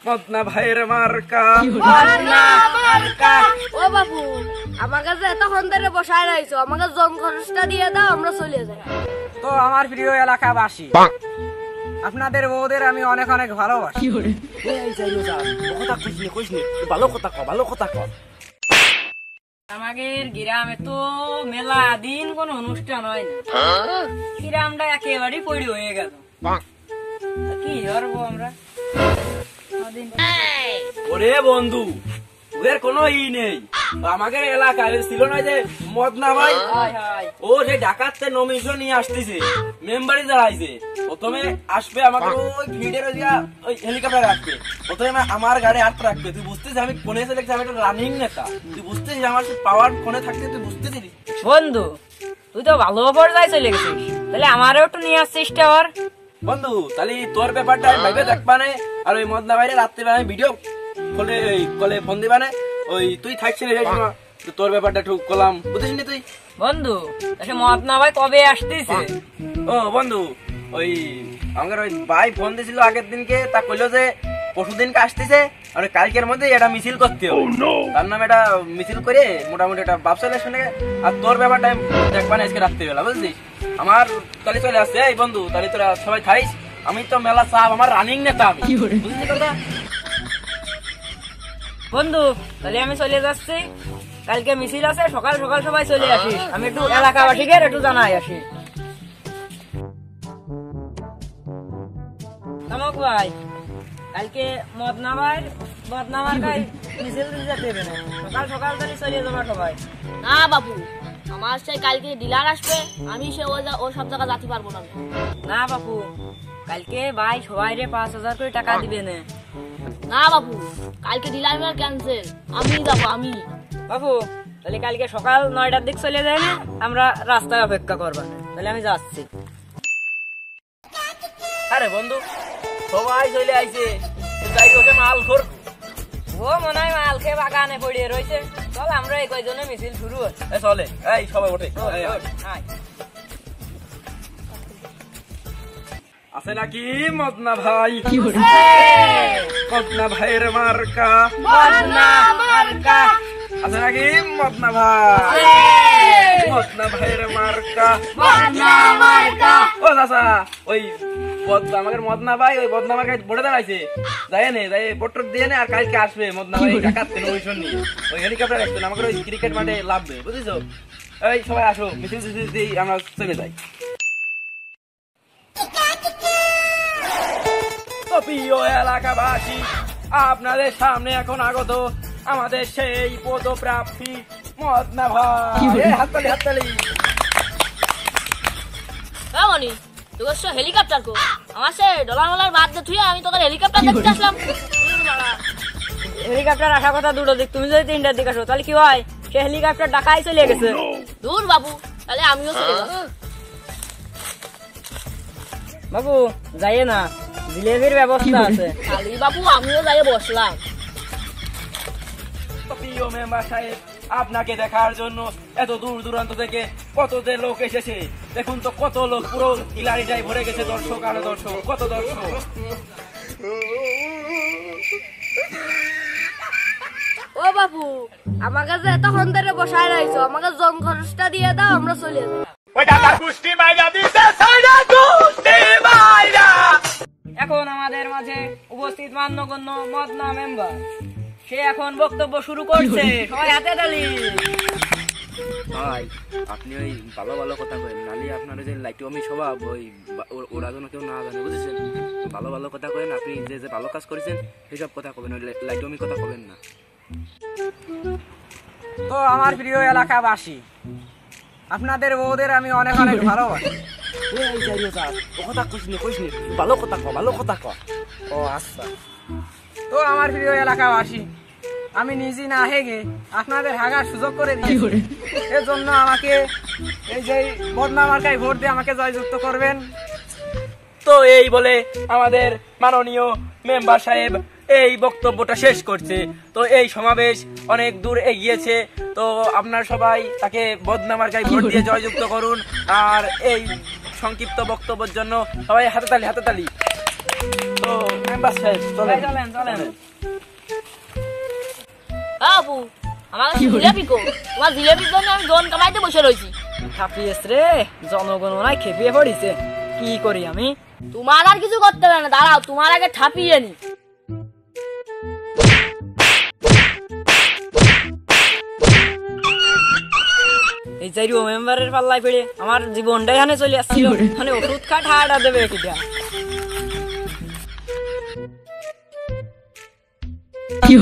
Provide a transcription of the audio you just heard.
মদনা ভাইয়ের মার্কা। ও বাবু, আমার কাছে এতক্ষণ ধরে বসায় রয়েছো, আমাকে জন খরচটা দিয়ে দাও, আমরা চলে যাই। তো আমার প্রিয় এলাকাবাসী, আপনাদের বউদের আমি অনেক অনেক ভালোবাসি। ভালো কথা ক, ভালো কথা ক। আমাদের গ্রামে তো মেলা দিন কোন অনুষ্ঠান হয় না, গ্রামটা একেবারেই পড়ি হয়ে গেল। কি করবো আমরা? ওরে বন্ধু, ওদের কোনো নেই। আমাদের এলাকায় ছিল না যে মদনা ভাই, ও যে ডাকাততে নমিশন নিয়ে আসতেছে, মেম্বারি দাঁড়াইছে। প্রথমে আসবে আমাকে ওই ভিড়ের ওই হেলিকপ্টার আসবে, প্রথমে আমার গাড়ি হাত রাখবে। তুই বুঝতেছিস আমি ফোনে এসে দেখছি আমি একটা রানিং নেতা। তুই বুঝতেছিস আমার পাওয়ার ফোনে থাকতে, তুই বুঝতেছিস? বন্ধু, তুই তো ভালো পর্যায়ে চলে গেছিস, তাহলে আমারও একটু নিয়ে আসছিস টাওয়ার। বন্ধু, তাহলে তোর ব্যাপারটা ভাইবে দেখবানে, আর ওই মদনা ভাইরে রাত্রে আমি ভিডিও কলে ফোন দিবানে। ওই তুই থাকছিস তোর ব্যাপারটা ঠিক করলাম, বুঝিস নি তুই? বন্ধু, মদনা ভাই কবে আসতেছে? ও বন্ধু, ওই আমাদের ওই ভাই ফোন দিয়েছিল আগের দিনকে, তা কইলো যে পরশু দিনকে আসতেছে, আর কালকের মধ্যে এটা মিছিল করতে হবে। তার নামে এটা মিছিল করে মোটামুটি একটা ব্যবসা শুনে। আর তোর ব্যাপারটা দেখবানে আজকে রাত্রিবেলা, বুঝছিস? আমার তাহলে চলে আসছে। এই বন্ধু, তাহলে তোরা সবাই থাইস, আমি তো মেলা চাপ, আমার রানিং নেতা আমি, বুঝলি কথা? বন্ধু, তাহলে আমি চলে যাচ্ছি, কালকে মিছিল আছে, সকাল সকাল সবাই চলে আসিস, আমি একটু এলাকাবাসীকে একটু জানাই আসি। কামক ভাই, কালকে মদনা মার্কায় মিছিল দিতে দেবে না, সকাল সকাল তাহলে চলে যাবা সবাই। না বাবু, আমার সেই কালকে ডিলার আসবে, আমি সে ও সব জায়গা যেতে পারবো না। না বাবু, কালকে ভাই সবাই 5,000 করে টাকা দিবে না। না বাবু, কালকে ডিলার ক্যান্সেল, আমি যাবো। আমি বাবু, তাহলে কালকে সকাল 9টার দিক চলে যায় না, আমরা রাস্তায় অপেক্ষা করবা, তাহলে আমি যাচ্ছি। আরে বন্ধু, সবাই চলে আইছে, মাল খোর। ও মনে হয় মাল খেয়ে বাগানে পড়িয়ে রয়েছে। চল আমরা এই কয়জনে মিছিল শুরু হচ্ছে। চলে, এই সবাই ওঠে। আছে নাকি মদনা ভাই? মদনা ভাইয়ের মার্কা। আছে নাকি মদনা ভাই? মদনা ভাইয়ের মার্কা। ও চাচা, ওই আমাদের মদনা ভাই ওই মদনা মার্কায় ভোটে দাঁড়াইছে, যাই নে, যাই ভোট দিয়ে নে। আর কালকে আসবে মদনা ভাই ডাকাত নমিশন নিয়ে, ওই হেলিকপ্টার আসবে আমাদের ওই ক্রিকেট মাঠে লাভবে, বুঝেছো? এই সবাই আসো, মিছিল দিয়ে আমরা চলে যাই। প্রিয় এলাকাবাসী, আপনাদের সামনে এখন আগত আমাদের সেই পদপ্রার্থী মদনা ভাই। হাততালি হাততালি। কেমনি তোর সে হেলিকপ্টার কো? আমার সে ডলার বাদ দিয়ে তুই আমি তোকে হেলিকপ্টার দেখতে আসলাম। হেলিকপ্টার আসা কথা দুটো দিক, তুমি যদি 3টার দিকে আসো তাহলে কি হয়? সে হেলিকপ্টার ঢাকায় চলে গেছে। দূর বাবু, তাহলে আমিও চলে যাব। বাবু যাইয়ে না, জিলেবির ব্যবস্থা আছে। খালি বাবু আমিও যাই বসলাম। প্রিয় মেম্বার সাহেব, আপনাকে দেখার জন্য এত দূর দূরান্ত থেকে কত যে লোক এসেছে, দেখুন তো কত লোক, পুরো গ্যালারিটাই ভরে গেছে দর্শক আর দর্শক, কত দর্শক। ও বাবু, আমার কাছে এতক্ষণ ধরে বসায় রয়েছো, আমাকে জন খরচটা দিয়ে দাও, আমরা চলে যাই। এখন আমাদের মাঝে উপস্থিত মান্যগণ্য মদনা মেম্বার, সে এখন বক্তব্য শুরু করছে, সবাই হাতে তালি। ভাই, আপনি ওই ভালো ভালো কথা করেন, নালি আপনার যে লাইটমি স্বভাব, ওই ওরা যেন কেউ না জানে, বুঝেছেন? ভালো ভালো কথা করেন, আপনি যে যে ভালো কাজ করেছেন সেসব কথা কবেন, ওই লাইটমি কথা কবেন না। তো আমার প্রিয় এলাকাবাসী, আপনাদের বউদের আমি অনেক অনেক ভালোবাসি। ভালো কথা ক, ভালো কথা ক। ও আচ্ছা। তো আমার প্রিয় এলাকাবাসী, আমি নিজে না হেগে আপনাদের হাগার সুযোগ করে দিয়েছি, এর জন্য আমাকে এই যে মদনা মার্কায় ভোট দিয়ে আমাকে জয়যুক্ত করবেন। তো এই বলে আমাদের মাননীয় মেম্বার সাহেব এই বক্তব্যটা শেষ করছে। তো এই সমাবেশ অনেক দূর এগিয়েছে, তো আপনারা সবাই তাকে মদনা মার্কায় ভোট দিয়ে জয়যুক্ত করুন। আর এই সংক্ষিপ্ত বক্তব্যের জন্য সবাই হাতে তালি, হাতে তালি। তো মেম্বার সাহেব চলেন চলেন চলেন। বাবু আমাকে জিলাপি কো, তোমার জিলাপির জন্য আমি জন কামাইতে বসে রয়েছি। ছাপিয়েছ রে, জনগণ নাই খেপিয়ে পড়িছে, কি করি আমি? তোমার আর কিছু করতে হবে না, দাঁড়াও তোমার আগে ঠাপিয়ে নি। এই চাইরো মেম্বারের পাল্লায় পড়ে আমার জীবনটাই হানে চলে আসছিল, মানে ওষুধ খা ঠাডা দেবে কিটা। কি